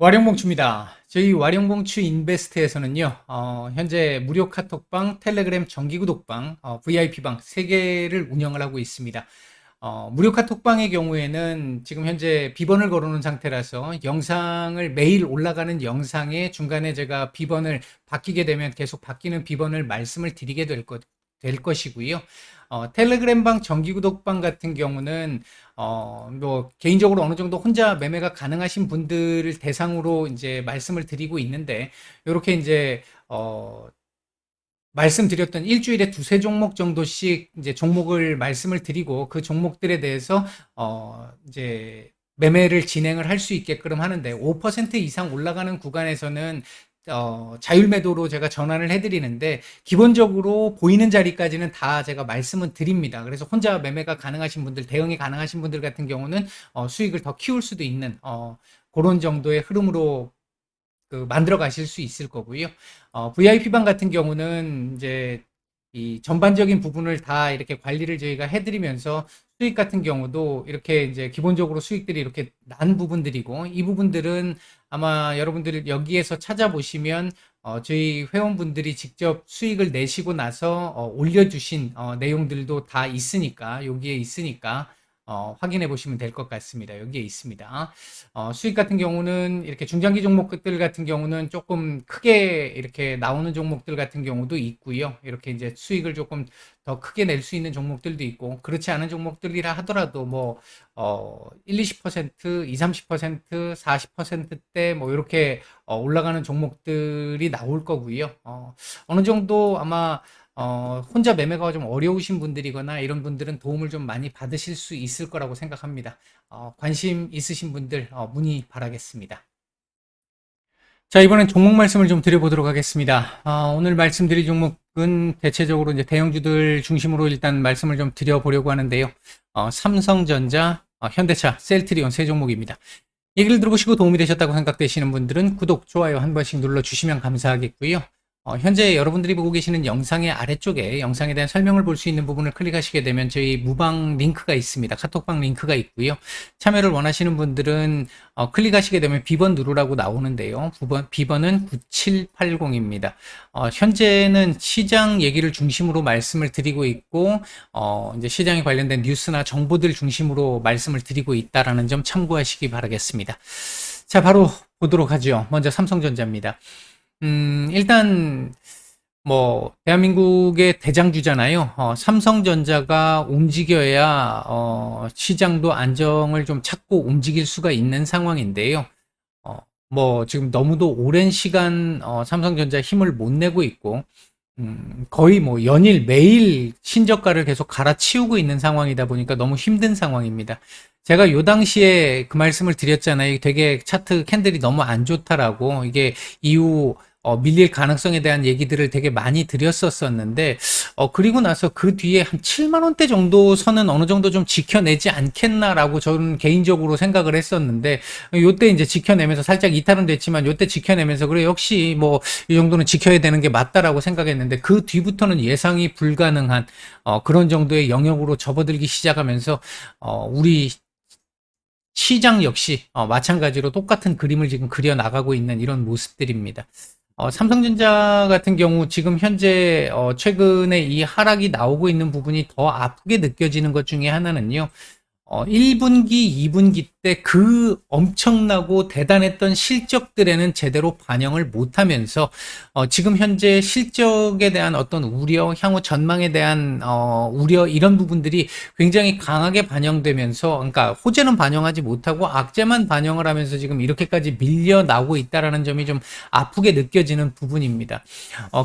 와룡봉추입니다. 저희 와룡봉추 인베스트에서는요, 현재 무료 카톡방, 텔레그램 정기구독방, VIP방 3개를 운영을 하고 있습니다. 무료 카톡방의 경우에는 지금 현재 비번을 걸어놓은 상태라서 영상을 매일 올라가는 영상에 중간에 제가 비번을 바뀌게 되면 계속 바뀌는 비번을 말씀을 드리게 될 것이고요. 텔레그램방 정기구독방 같은 경우는 뭐 개인적으로 어느 정도 혼자 매매가 가능하신 분들을 대상으로 이제 말씀을 드리고 있는데, 이렇게 이제 말씀드렸던 일주일에 두세 종목 정도씩 이제 종목을 말씀을 드리고 그 종목들에 대해서 이제 매매를 진행을 할 수 있게끔 하는데, 5% 이상 올라가는 구간에서는 자율 매도로 제가 전환을 해드리는데, 기본적으로 보이는 자리까지는 다 제가 말씀은 드립니다. 그래서 혼자 매매가 가능하신 분들, 대응이 가능하신 분들 같은 경우는 수익을 더 키울 수도 있는 그런 정도의 흐름으로 만들어 가실 수 있을 거고요. VIP방 같은 경우는 이제 이 전반적인 부분을 다 이렇게 관리를 저희가 해드리면서 수익 같은 경우도 이렇게 이제 기본적으로 수익들이 이렇게 난 부분들이고, 이 부분들은 아마 여러분들 여기에서 찾아보시면 저희 회원분들이 직접 수익을 내시고 나서 올려주신 내용들도 다 있으니까, 여기에 있으니까 확인해 보시면 될 것 같습니다. 여기에 있습니다. 수익 같은 경우는 이렇게 중장기 종목들 같은 경우는 조금 크게 이렇게 나오는 종목들 같은 경우도 있고요. 이렇게 이제 수익을 조금 더 크게 낼 수 있는 종목들도 있고, 그렇지 않은 종목들이라 하더라도 뭐 1, 20%, 2, 30%, 40%대 뭐 이렇게 올라가는 종목들이 나올 거고요. 어느 정도 아마 혼자 매매가 좀 어려우신 분들이거나 이런 분들은 도움을 좀 많이 받으실 수 있을 거라고 생각합니다. 관심 있으신 분들 문의 바라겠습니다. 자, 이번엔 종목 말씀을 좀 드려보도록 하겠습니다. 오늘 말씀드릴 종목은 대체적으로 이제 대형주들 중심으로 일단 말씀을 좀 드려보려고 하는데요. 삼성전자, 현대차, 셀트리온 세 종목입니다. 얘기를 들어보시고 도움이 되셨다고 생각되시는 분들은 구독, 좋아요 한 번씩 눌러주시면 감사하겠고요. 현재 여러분들이 보고 계시는 영상의 아래쪽에 영상에 대한 설명을 볼 수 있는 부분을 클릭하시게 되면 저희 무방 링크가 있습니다. 카톡방 링크가 있고요. 참여를 원하시는 분들은 클릭하시게 되면 비번 누르라고 나오는데요. 비번은 9780입니다. 현재는 시장 얘기를 중심으로 말씀을 드리고 있고, 이제 시장에 관련된 뉴스나 정보들 중심으로 말씀을 드리고 있다라는 점 참고하시기 바라겠습니다. 자, 바로 보도록 하죠. 먼저 삼성전자입니다. 일단, 뭐, 대한민국의 대장주잖아요. 삼성전자가 움직여야, 시장도 안정을 좀 찾고 움직일 수가 있는 상황인데요. 뭐, 지금 너무도 오랜 시간, 삼성전자 힘을 못 내고 있고, 거의 뭐 연일 매일 신저가를 계속 갈아치우고 있는 상황이다 보니까 너무 힘든 상황입니다. 제가 요 당시에 그 말씀을 드렸잖아요. 되게 차트 캔들이 너무 안 좋다라고. 이게 이후 밀릴 가능성에 대한 얘기들을 되게 많이 드렸었는데, 그리고 나서 그 뒤에 한 7만 원대 정도 선은 어느 정도 좀 지켜내지 않겠나라고 저는 개인적으로 생각을 했었는데, 요때 이제 지켜내면서 살짝 이탈은 됐지만 요때 지켜내면서 그래 역시 뭐 이 정도는 지켜야 되는 게 맞다라고 생각했는데, 그 뒤부터는 예상이 불가능한 그런 정도의 영역으로 접어들기 시작하면서 우리 시장 역시 마찬가지로 똑같은 그림을 지금 그려 나가고 있는 이런 모습들입니다. 삼성전자 같은 경우 지금 현재 최근에 이 하락이 나오고 있는 부분이 더 아프게 느껴지는 것 중에 하나는요. 1분기, 2분기 때 그 엄청나고 대단했던 실적들에는 제대로 반영을 못하면서 지금 현재 실적에 대한 어떤 우려, 향후 전망에 대한 우려, 이런 부분들이 굉장히 강하게 반영되면서, 그러니까 호재는 반영하지 못하고 악재만 반영을 하면서 지금 이렇게까지 밀려 나오고 있다라는 점이 좀 아프게 느껴지는 부분입니다.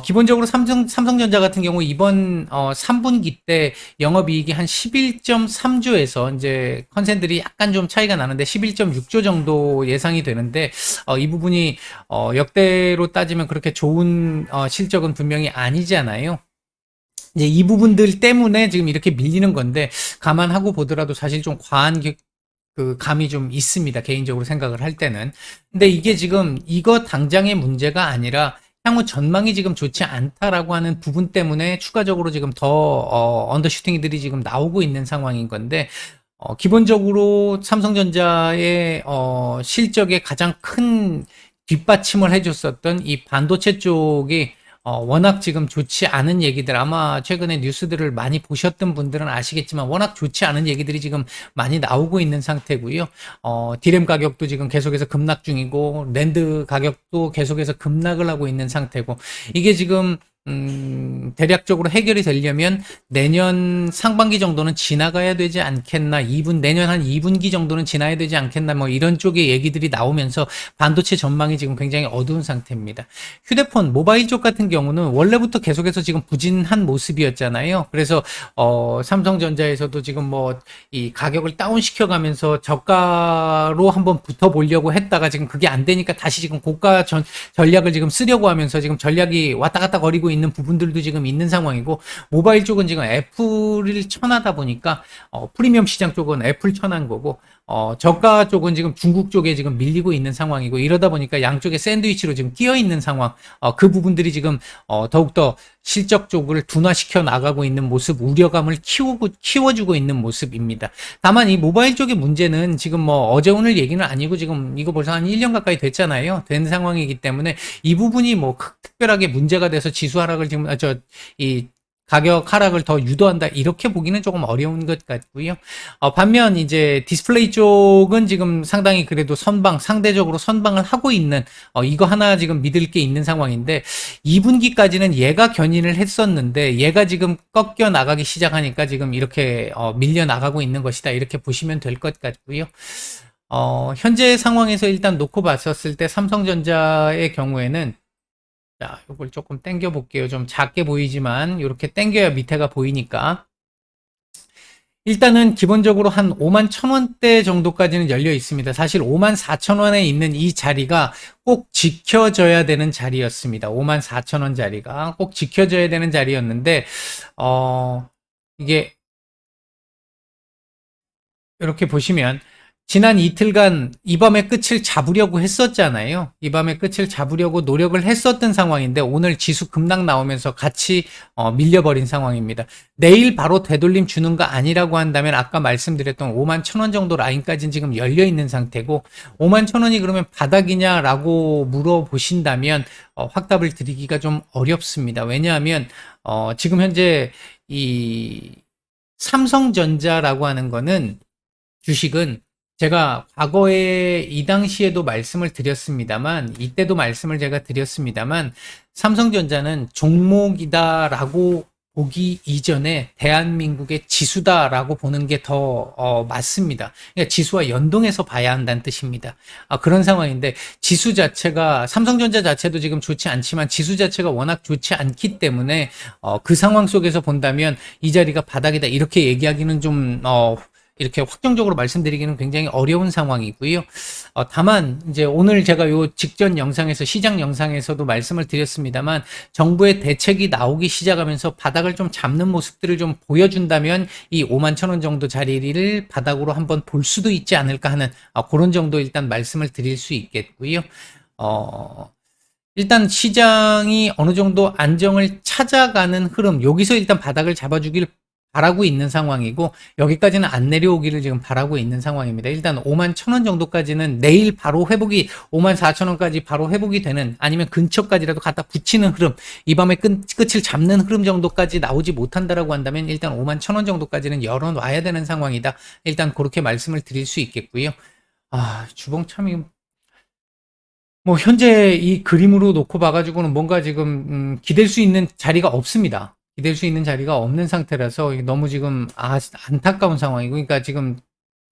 기본적으로 삼성전자 같은 경우 이번 3분기 때 영업이익이 한 11.3조에서 이제 컨센들이 약간 좀 차이가 나는데 11.6조 정도 예상이 되는데, 이 부분이 역대로 따지면 그렇게 좋은 실적은 분명히 아니잖아요. 이제 이 부분들 때문에 지금 이렇게 밀리는 건데, 감안하고 보더라도 사실 좀 과한 그 감이 좀 있습니다. 개인적으로 생각을 할 때는. 근데 이게 지금 이거 당장의 문제가 아니라 향후 전망이 지금 좋지 않다라고 하는 부분 때문에 추가적으로 지금 더 언더슈팅들이 지금 나오고 있는 상황인 건데, 기본적으로 삼성전자의 실적에 가장 큰 뒷받침을 해줬었던 이 반도체 쪽이 워낙 지금 좋지 않은 얘기들, 아마 최근에 뉴스들을 많이 보셨던 분들은 아시겠지만 워낙 좋지 않은 얘기들이 지금 많이 나오고 있는 상태고요. 디램 가격도 지금 계속해서 급락 중이고 랜드 가격도 계속해서 급락을 하고 있는 상태고, 이게 지금 대략적으로 해결이 되려면 내년 상반기 정도는 지나가야 되지 않겠나, 내년 한 2분기 정도는 지나야 되지 않겠나, 뭐 이런 쪽의 얘기들이 나오면서 반도체 전망이 지금 굉장히 어두운 상태입니다. 휴대폰, 모바일 쪽 같은 경우는 원래부터 계속해서 지금 부진한 모습이었잖아요. 그래서, 삼성전자에서도 지금 뭐 이 가격을 다운시켜 가면서 저가로 한번 붙어보려고 했다가 지금 그게 안 되니까 다시 지금 고가 전략을 지금 쓰려고 하면서 지금 전략이 왔다 갔다 거리고 있는 부분들도 지금 있는 상황이고, 모바일 쪽은 지금 애플을 쳐나다 보니까 프리미엄 시장 쪽은 애플 쳐난 거고, 저가 쪽은 지금 중국 쪽에 지금 밀리고 있는 상황이고, 이러다 보니까 양쪽에 샌드위치로 지금 끼어 있는 상황, 그 부분들이 지금 더욱더 실적 쪽을 둔화시켜 나가고 있는 모습, 우려감을 키워주고 있는 모습입니다. 다만 이 모바일 쪽의 문제는 지금 뭐 어제 오늘 얘기는 아니고 지금 이거 벌써 한 1년 가까이 됐잖아요. 된 상황이기 때문에 이 부분이 뭐 특별하게 문제가 돼서 지수 하락을 지금 이 가격 하락을 더 유도한다, 이렇게 보기는 조금 어려운 것 같고요. 반면 이제 디스플레이 쪽은 지금 상당히 그래도 상대적으로 선방을 하고 있는, 이거 하나 지금 믿을 게 있는 상황인데, 2분기까지는 얘가 견인을 했었는데 얘가 지금 꺾여 나가기 시작하니까 지금 이렇게 밀려 나가고 있는 것이다, 이렇게 보시면 될 것 같고요. 현재 상황에서 일단 놓고 봤었을 때 삼성전자의 경우에는, 자, 이걸 조금 당겨 볼게요. 좀 작게 보이지만 이렇게 당겨야 밑에가 보이니까. 일단은 기본적으로 한 5만 1,000원대 정도까지는 열려 있습니다. 사실 5만 4천원에 있는 이 자리가 꼭 지켜져야 되는 자리였습니다. 5만 4천원 자리가 꼭 지켜져야 되는 자리였는데, 이게 이렇게 보시면 지난 이틀간 이 밤의 끝을 잡으려고 했었잖아요. 이 밤의 끝을 잡으려고 노력을 했었던 상황인데 오늘 지수 급락 나오면서 같이 밀려버린 상황입니다. 내일 바로 되돌림 주는가 아니라고 한다면 아까 말씀드렸던 5만 1,000원 정도 라인까지는 지금 열려 있는 상태고, 5만 1,000원이 그러면 바닥이냐라고 물어보신다면 확답을 드리기가 좀 어렵습니다. 왜냐하면 지금 현재 이 삼성전자라고 하는 거는, 주식은 제가 과거에 이 당시에도 말씀을 드렸습니다만, 이때도 말씀을 제가 드렸습니다만, 삼성전자는 종목이다라고 보기 이전에 대한민국의 지수다라고 보는 게 더 맞습니다. 그러니까 지수와 연동해서 봐야 한다는 뜻입니다. 그런 상황인데, 지수 자체가, 삼성전자 자체도 지금 좋지 않지만 지수 자체가 워낙 좋지 않기 때문에 그 상황 속에서 본다면 이 자리가 바닥이다, 이렇게 얘기하기는 좀 이렇게 확정적으로 말씀드리기는 굉장히 어려운 상황이고요. 다만 이제 오늘 제가 요 직전 영상에서, 시장 영상에서도 말씀을 드렸습니다만, 정부의 대책이 나오기 시작하면서 바닥을 좀 잡는 모습들을 좀 보여준다면 이 5만 1,000원 정도 자리를 바닥으로 한번 볼 수도 있지 않을까 하는 그런 정도 일단 말씀을 드릴 수 있겠고요. 일단 시장이 어느 정도 안정을 찾아가는 흐름, 여기서 일단 바닥을 잡아주길 바라고 있는 상황이고, 여기까지는 안 내려오기를 지금 바라고 있는 상황입니다. 일단 5만 1,000원 정도까지는 내일 바로 회복이, 5만 4천원까지 바로 회복이 되는, 아니면 근처까지라도 갖다 붙이는 흐름, 이 밤의 끝을 잡는 흐름 정도까지 나오지 못한다라고 한다면 일단 5만 1,000원 정도까지는 열어놔야 되는 상황이다, 일단 그렇게 말씀을 드릴 수 있겠고요. 주봉 참, 뭐 현재 이 그림으로 놓고 봐가지고는 뭔가 지금 기댈 수 있는 자리가 없습니다. 기댈 수 있는 자리가 없는 상태라서 너무 지금 안타까운 상황이고, 그러니까 지금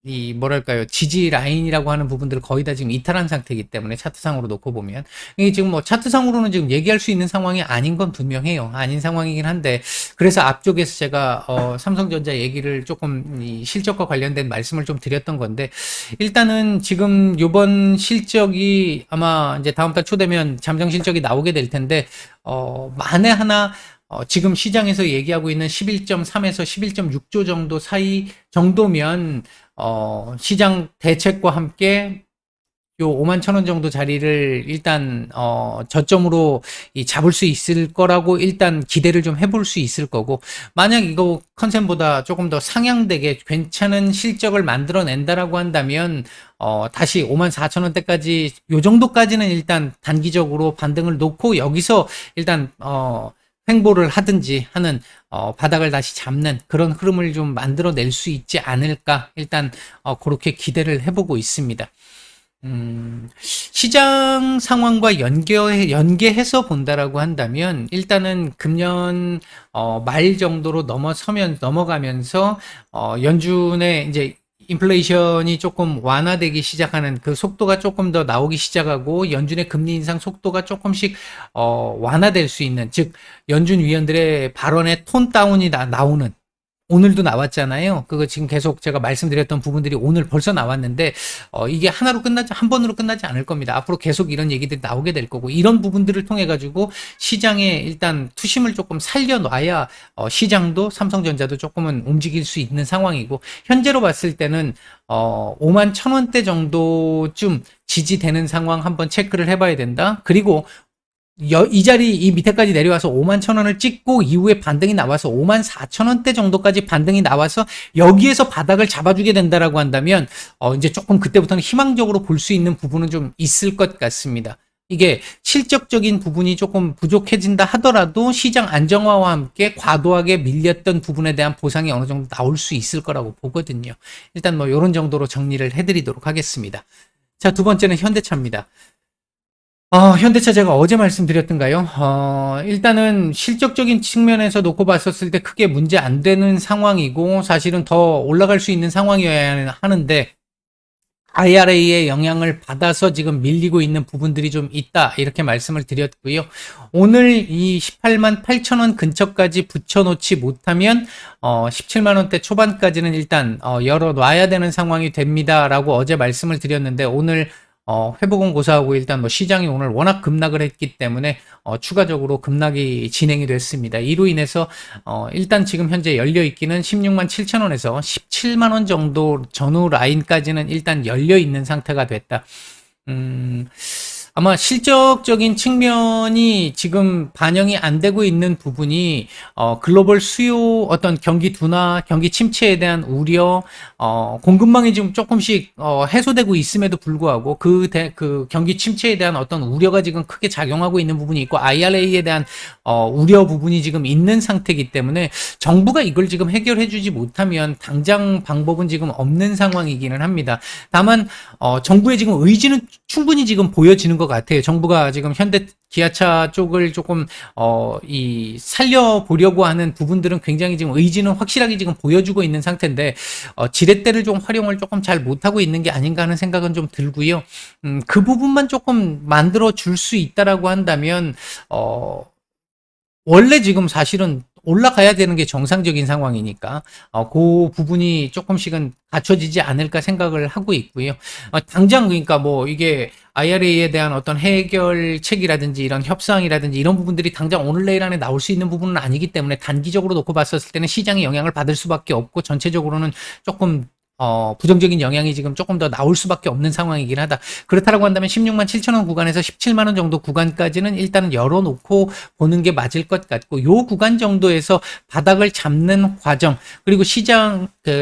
이 뭐랄까요, 지지 라인이라고 하는 부분들을 거의 다 지금 이탈한 상태이기 때문에, 차트상으로 놓고 보면 이게 지금 뭐 차트상으로는 지금 얘기할 수 있는 상황이 아닌 건 분명해요. 아닌 상황이긴 한데, 그래서 앞쪽에서 제가 삼성전자 얘기를 조금 이 실적과 관련된 말씀을 좀 드렸던 건데, 일단은 지금 요번 실적이 아마 이제 다음 달 초 되면 잠정 실적이 나오게 될 텐데, 만에 하나 지금 시장에서 얘기하고 있는 11.3에서 11.6조 정도 사이 정도면 시장 대책과 함께 요 5만 천 원 정도 자리를 일단 저점으로 잡을 수 있을 거라고 일단 기대를 좀 해볼 수 있을 거고, 만약 이거 컨센보다 조금 더 상향되게 괜찮은 실적을 만들어낸다라고 한다면 다시 5만 4천 원대까지 요 정도까지는 일단 단기적으로 반등을 놓고 여기서 일단 횡보를 하든지 하는 바닥을 다시 잡는 그런 흐름을 좀 만들어낼 수 있지 않을까, 일단 그렇게 기대를 해보고 있습니다. 시장 상황과 연계해서 본다라고 한다면, 일단은 금년, 말 정도로 넘어가면서, 연준의 이제 인플레이션이 조금 완화되기 시작하는 그 속도가 조금 더 나오기 시작하고, 연준의 금리 인상 속도가 조금씩, 완화될 수 있는, 즉, 연준 위원들의 발언의 톤 다운이 나오는, 오늘도 나왔잖아요. 그거 지금 계속 제가 말씀드렸던 부분들이 오늘 벌써 나왔는데, 이게 한 번으로 끝나지 않을 겁니다. 앞으로 계속 이런 얘기들이 나오게 될 거고, 이런 부분들을 통해 가지고 시장에 일단 투심을 조금 살려놔야, 시장도 삼성전자도 조금은 움직일 수 있는 상황이고, 현재로 봤을 때는, 5만 천 원대 정도쯤 지지되는 상황 한번 체크를 해봐야 된다. 그리고 이 자리 이 밑에까지 내려와서 5만 천 원을 찍고 이후에 반등이 나와서 5만 4천 원대 정도까지 반등이 나와서 여기에서 바닥을 잡아주게 된다라고 한다면 이제 조금 그때부터는 희망적으로 볼 수 있는 부분은 좀 있을 것 같습니다. 이게 실적적인 부분이 조금 부족해진다 하더라도 시장 안정화와 함께 과도하게 밀렸던 부분에 대한 보상이 어느 정도 나올 수 있을 거라고 보거든요. 일단 뭐 이런 정도로 정리를 해드리도록 하겠습니다. 자, 두 번째는 현대차입니다. 현대차 제가 어제 말씀드렸던가요? 일단은 실적적인 측면에서 놓고 봤었을 때 크게 문제 안 되는 상황이고, 사실은 더 올라갈 수 있는 상황이어야 하는데, IRA의 영향을 받아서 지금 밀리고 있는 부분들이 좀 있다, 이렇게 말씀을 드렸고요. 오늘 이 18만 8천 원 근처까지 붙여놓지 못하면 17만 원대 초반까지는 일단 열어놔야 되는 상황이 됩니다라고 어제 말씀을 드렸는데, 오늘 회복은 고사하고 일단 뭐 시장이 오늘 워낙 급락을 했기 때문에 추가적으로 급락이 진행이 됐습니다. 이로 인해서 일단 지금 현재 열려 있기는 16만 7천 원에서 17만 원 정도 전후 라인까지는 일단 열려 있는 상태가 됐다. 아마 실적적인 측면이 지금 반영이 안 되고 있는 부분이 글로벌 수요 어떤 경기 둔화, 경기 침체에 대한 우려, 공급망이 지금 조금씩 해소되고 있음에도 불구하고 그 경기 침체에 대한 어떤 우려가 지금 크게 작용하고 있는 부분이 있고, IRA에 대한 우려 부분이 지금 있는 상태이기 때문에 정부가 이걸 지금 해결해 주지 못하면 당장 방법은 지금 없는 상황이기는 합니다. 다만 정부의 지금 의지는 충분히 지금 보여지는 것 같아요. 정부가 지금 현대 기아차 쪽을 조금 살려보려고 하는 부분들은 굉장히 지금 의지는 확실하게 지금 보여주고 있는 상태인데, 지렛대를 좀 활용을 조금 잘 못하고 있는 게 아닌가 하는 생각은 좀 들고요. 그 부분만 조금 만들어 줄 수 있다라고 한다면 원래 지금 사실은 올라가야 되는 게 정상적인 상황이니까 그 부분이 조금씩은 갖춰지지 않을까 생각을 하고 있고요. 당장 그러니까 뭐 이게 IRA에 대한 어떤 해결책이라든지 이런 협상이라든지 이런 부분들이 당장 오늘 내일 안에 나올 수 있는 부분은 아니기 때문에 단기적으로 놓고 봤었을 때는 시장이 영향을 받을 수밖에 없고, 전체적으로는 조금 부정적인 영향이 지금 조금 더 나올 수밖에 없는 상황이긴 하다. 그렇다라고 한다면 16만 7천 원 구간에서 17만 원 정도 구간까지는 일단은 열어놓고 보는 게 맞을 것 같고, 요 구간 정도에서 바닥을 잡는 과정, 그리고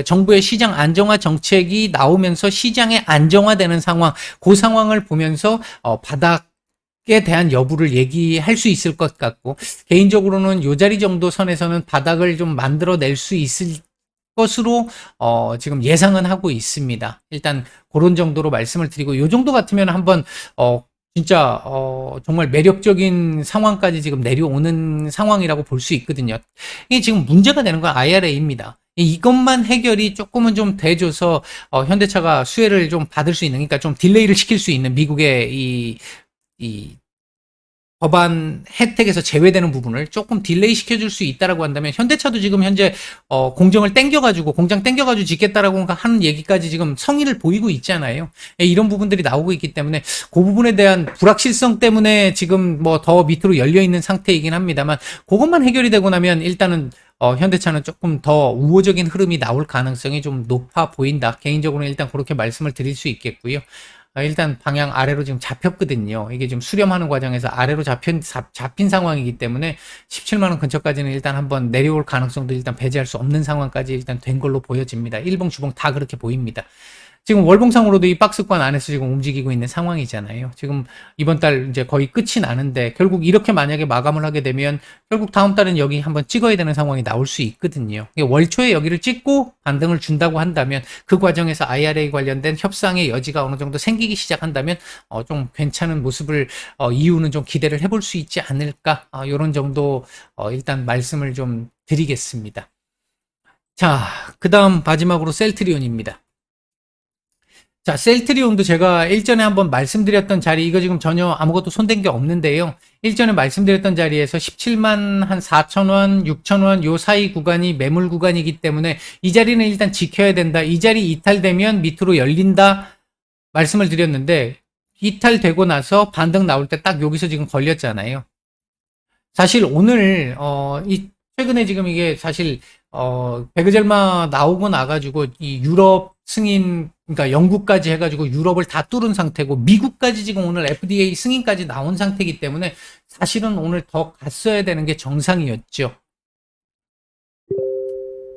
정부의 시장 안정화 정책이 나오면서 시장의 안정화되는 상황, 그 상황을 보면서 바닥에 대한 여부를 얘기할 수 있을 것 같고, 개인적으로는 요 자리 정도 선에서는 바닥을 좀 만들어낼 수 있을 것으로 지금 예상은 하고 있습니다. 일단 그런 정도로 말씀을 드리고, 요 정도 같으면 한번 진짜 정말 매력적인 상황까지 지금 내려오는 상황이라고 볼 수 있거든요. 이게 지금 문제가 되는 건 IRA입니다. 이것만 해결이 조금은 좀 돼줘서 현대차가 수혜를 좀 받을 수 있는, 그러니까 좀 딜레이를 시킬 수 있는, 미국의 이 법안 혜택에서 제외되는 부분을 조금 딜레이 시켜줄 수 있다라고 한다면, 현대차도 지금 현재 공장 땡겨가지고 짓겠다라고 하는 얘기까지 지금 성의를 보이고 있잖아요. 이런 부분들이 나오고 있기 때문에 그 부분에 대한 불확실성 때문에 지금 뭐 더 밑으로 열려 있는 상태이긴 합니다만, 그것만 해결이 되고 나면 일단은 현대차는 조금 더 우호적인 흐름이 나올 가능성이 좀 높아 보인다. 개인적으로는 일단 그렇게 말씀을 드릴 수 있겠고요. 일단 방향 아래로 지금 잡혔거든요. 이게 지금 수렴하는 과정에서 아래로 잡힌 상황이기 때문에 17만 원 근처까지는 일단 한번 내려올 가능성도 일단 배제할 수 없는 상황까지 일단 된 걸로 보여집니다. 일봉, 주봉 다 그렇게 보입니다. 지금 월봉상으로도 이 박스권 안에서 지금 움직이고 있는 상황이잖아요. 지금 이번 달 이제 거의 끝이 나는데 결국 이렇게 만약에 마감을 하게 되면 결국 다음 달은 여기 한번 찍어야 되는 상황이 나올 수 있거든요. 월초에 여기를 찍고 반등을 준다고 한다면 그 과정에서 IRA 관련된 협상의 여지가 어느 정도 생기기 시작한다면 좀 괜찮은 모습을 이후는 좀 기대를 해볼 수 있지 않을까, 이런 정도 일단 말씀을 좀 드리겠습니다. 자, 그 다음 마지막으로 셀트리온입니다. 자, 셀트리온도 제가 일전에 한번 말씀드렸던 자리, 이거 지금 전혀 아무것도 손댄 게 없는데요. 일전에 말씀드렸던 자리에서 17만 한 4천원, 6천원 요 사이 구간이 매물 구간이기 때문에 이 자리는 일단 지켜야 된다. 이 자리 이탈되면 밑으로 열린다 말씀을 드렸는데, 이탈되고 나서 반등 나올 때 딱 여기서 지금 걸렸잖아요. 사실 오늘 최근에 지금 이게 사실 베그젤마 나오고 나가지고 이 유럽 승인, 그러니까 영국까지 해가지고 유럽을 다 뚫은 상태고 미국까지 지금 오늘 FDA 승인까지 나온 상태이기 때문에 사실은 오늘 더 갔어야 되는 게 정상이었죠.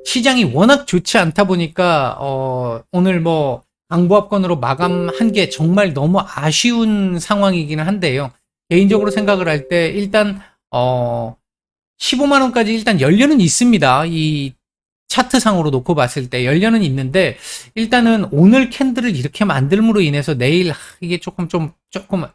시장이 워낙 좋지 않다 보니까 오늘 뭐 강보합권으로 마감한 게 정말 너무 아쉬운 상황이기는 한데요. 개인적으로 생각을 할 때 일단 15만 원까지 일단 연료는 있습니다. 이 차트상으로 놓고 봤을 때 연료는 있는데, 일단은 오늘 캔들을 이렇게 만들므로 인해서 내일 이게 조금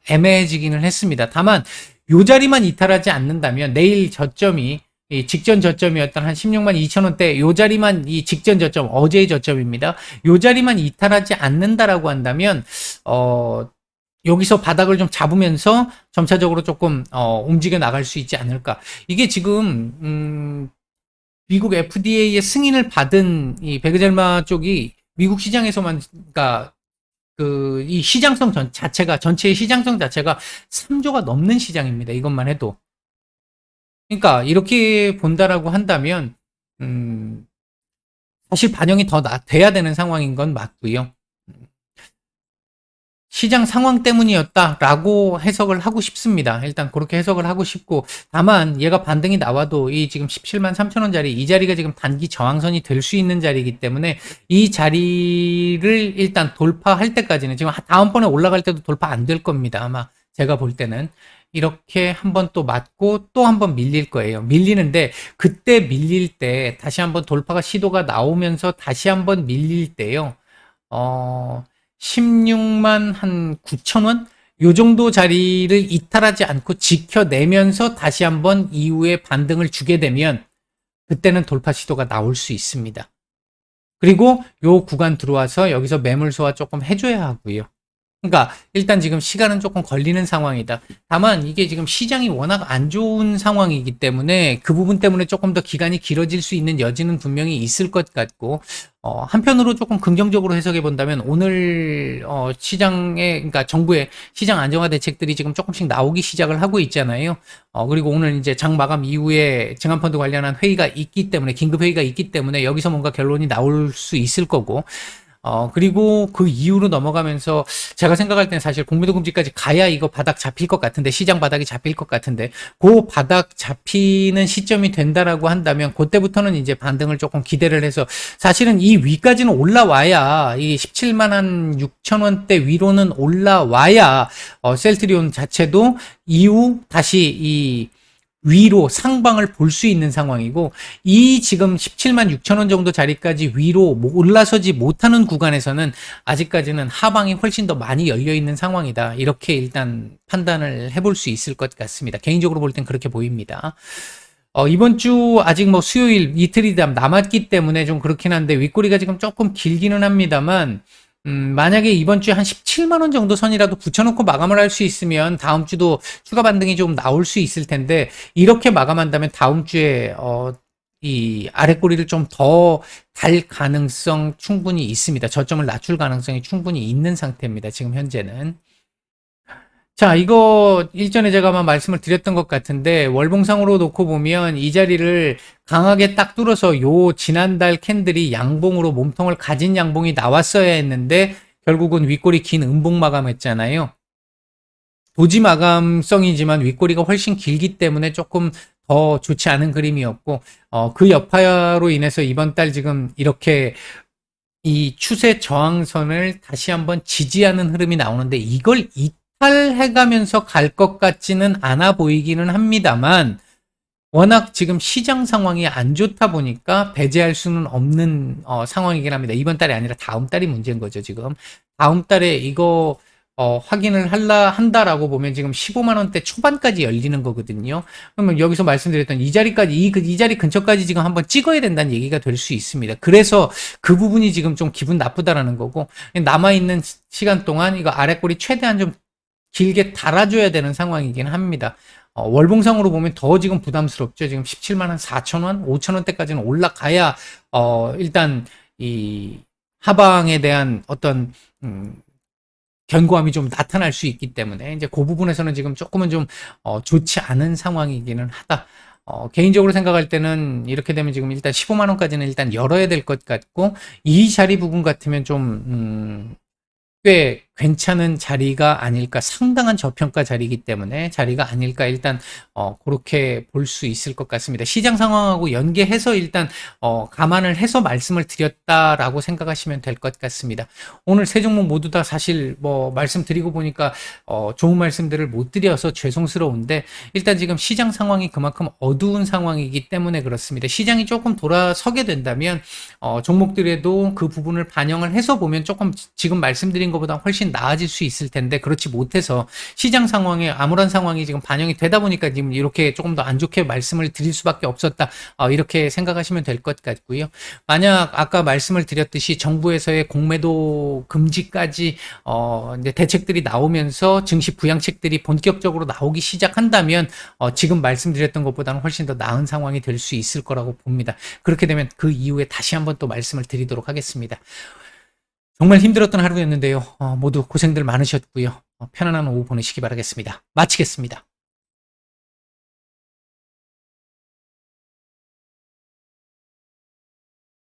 애매해지기는 했습니다. 다만 요 자리만 이탈하지 않는다면 내일 저점이 이 직전 저점이었던 한 16만 2천 원대, 요 자리만, 이 직전 저점, 어제의 저점입니다. 요 자리만 이탈하지 않는다라고 한다면 여기서 바닥을 좀 잡으면서 점차적으로 조금 움직여 나갈 수 있지 않을까. 이게 지금 미국 FDA의 승인을 받은 이 베그젤마 쪽이 미국 시장에서만, 그러니까 이 시장성 자체가, 전체의 시장성 자체가 3조가 넘는 시장입니다. 이것만 해도. 그러니까 이렇게 본다라고 한다면 사실 반영이 더 돼야 되는 상황인 건 맞고요. 시장 상황 때문이었다라고 해석을 하고 싶습니다. 일단 그렇게 해석을 하고 싶고, 다만 얘가 반등이 나와도 이 지금 17만 3천 원짜리 이 자리가 지금 단기 저항선이 될 수 있는 자리이기 때문에 이 자리를 일단 돌파할 때까지는, 지금 다음번에 올라갈 때도 돌파 안 될 겁니다. 아마 제가 볼 때는 이렇게 한번 또 맞고 또 한번 밀릴 거예요. 밀리는데 그때 밀릴 때 다시 한번 돌파가 시도가 나오면서 다시 한번 밀릴 때요. 16만 한 9천 원? 요 정도 자리를 이탈하지 않고 지켜내면서 다시 한번 이후에 반등을 주게 되면 그때는 돌파 시도가 나올 수 있습니다. 그리고 요 구간 들어와서 여기서 매물 소화 조금 해줘야 하고요. 그러니까 일단 지금 시간은 조금 걸리는 상황이다. 다만 이게 지금 시장이 워낙 안 좋은 상황이기 때문에 그 부분 때문에 조금 더 기간이 길어질 수 있는 여지는 분명히 있을 것 같고, 한편으로 조금 긍정적으로 해석해 본다면 오늘 시장의, 그러니까 정부의 시장 안정화 대책들이 지금 조금씩 나오기 시작을 하고 있잖아요. 그리고 오늘 이제 장 마감 이후에 증환펀드 관련한 회의가 있기 때문에, 긴급 회의가 있기 때문에 여기서 뭔가 결론이 나올 수 있을 거고, 그리고 그 이후로 넘어가면서 제가 생각할 때는 사실 공매도 금지까지 가야 이거 바닥 잡힐 것 같은데, 시장 바닥이 잡힐 것 같은데, 그 바닥 잡히는 시점이 된다라고 한다면 그때부터는 이제 반등을 조금 기대를 해서, 사실은 이 위까지는 올라와야, 이 17만 한 6천 원대 위로는 올라와야 셀트리온 자체도 이후 다시 이 위로 상방을 볼 수 있는 상황이고, 이 지금 17만 6천 원 정도 자리까지 위로 올라서지 못하는 구간에서는 아직까지는 하방이 훨씬 더 많이 열려 있는 상황이다. 이렇게 일단 판단을 해볼 수 있을 것 같습니다. 개인적으로 볼 땐 그렇게 보입니다. 이번 주 아직 뭐 수요일 이틀이 남았기 때문에 좀 그렇긴 한데 윗꼬리가 지금 조금 길기는 합니다만, 만약에 이번 주에 한 17만 원 정도 선이라도 붙여놓고 마감을 할 수 있으면 다음 주도 추가 반등이 좀 나올 수 있을 텐데, 이렇게 마감한다면 다음 주에 이 아랫꼬리를 좀 더 갈 가능성 충분히 있습니다. 저점을 낮출 가능성이 충분히 있는 상태입니다. 지금 현재는. 자, 이거 일전에 제가 아마 말씀을 드렸던 것 같은데, 월봉상으로 놓고 보면 이 자리를 강하게 딱 뚫어서 요 지난달 캔들이 양봉으로 몸통을 가진 양봉이 나왔어야 했는데 결국은 윗골이 긴 음봉 마감했잖아요. 도지 마감성이지만 윗꼬리가 훨씬 길기 때문에 조금 더 좋지 않은 그림이었고, 그 여파로 인해서 이번 달 지금 이렇게 이 추세 저항선을 다시 한번 지지하는 흐름이 나오는데, 이걸 이탈해가면서 갈 것 같지는 않아 보이기는 합니다만, 워낙 지금 시장 상황이 안 좋다 보니까 배제할 수는 없는 상황이긴 합니다. 이번 달이 아니라 다음 달이 문제인 거죠, 지금. 다음 달에 이거 확인을 한다라고 보면 지금 15만 원대 초반까지 열리는 거거든요. 그러면 여기서 말씀드렸던 이 자리까지, 이 자리 근처까지 지금 한번 찍어야 된다는 얘기가 될 수 있습니다. 그래서 그 부분이 지금 좀 기분 나쁘다라는 거고, 남아있는 시간 동안 이거 아랫골이 최대한 좀 길게 달아줘야 되는 상황이긴 합니다. 월봉상으로 보면 더 지금 부담스럽죠. 지금 17만 원, 4천 원, 5천 원대까지는 올라가야 일단 이 하방에 대한 어떤 견고함이 좀 나타날 수 있기 때문에 이제 그 부분에서는 지금 조금은 좀 좋지 않은 상황이기는 하다. 개인적으로 생각할 때는 이렇게 되면 지금 일단 15만 원까지는 일단 열어야 될 것 같고, 이 자리 부분 같으면 좀 꽤 괜찮은 자리가 아닐까, 상당한 저평가 자리이기 때문에 자리가 아닐까, 일단 그렇게 볼 수 있을 것 같습니다. 시장 상황하고 연계해서 일단 감안을 해서 말씀을 드렸다라고 생각하시면 될 것 같습니다. 오늘 세 종목 모두 다 사실 뭐 말씀드리고 보니까 좋은 말씀들을 못 드려서 죄송스러운데, 일단 지금 시장 상황이 그만큼 어두운 상황이기 때문에 그렇습니다. 시장이 조금 돌아서게 된다면 종목들에도 그 부분을 반영을 해서 보면 조금 지금 말씀드린 것보다 훨씬 나아질 수 있을 텐데, 그렇지 못해서 시장 상황에 암울한 상황이 지금 반영이 되다 보니까 지금 이렇게 조금 더 안 좋게 말씀을 드릴 수밖에 없었다, 이렇게 생각하시면 될 것 같고요. 만약 아까 말씀을 드렸듯이 정부에서의 공매도 금지까지 이제 대책들이 나오면서 증시 부양책들이 본격적으로 나오기 시작한다면 지금 말씀드렸던 것보다는 훨씬 더 나은 상황이 될 수 있을 거라고 봅니다. 그렇게 되면 그 이후에 다시 한번 또 말씀을 드리도록 하겠습니다. 정말 힘들었던 하루였는데요. 모두 고생들 많으셨고요. 편안한 오후 보내시기 바라겠습니다. 마치겠습니다.